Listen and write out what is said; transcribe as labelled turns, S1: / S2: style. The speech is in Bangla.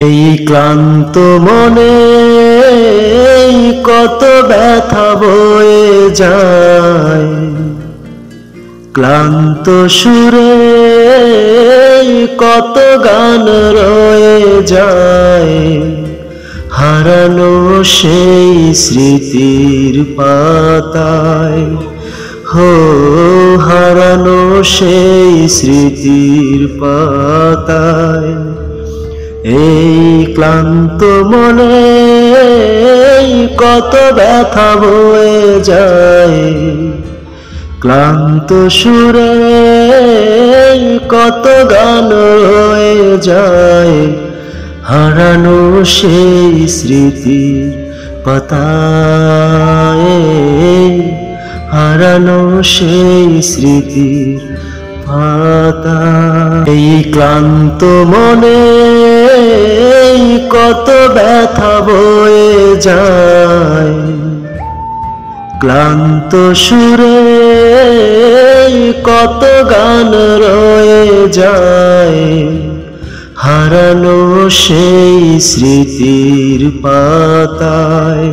S1: এই ক্লান্ত মনে কত ব্যথা বয়ে যায়, ক্লান্ত সুরে কত গান রয়ে যায়। হারানো সেই স্মৃতির পাতায়, হো হারানো সেই স্মৃতির পাতায়। এই ক্লান্ত মনে কত ব্যথা বয়ে যায়, ক্লান্ত সুরে কত গান রয়ে যায়। হারানো সেই স্মৃতির পাতায়, হারানো সেই স্মৃতির পাতায়। এই ক্লান্ত মনে কত ব্যথা বয়ে যায়, ক্লান্ত সুরে কত গান রয়ে যায়। হারানো সেই স্মৃতির পাতায়।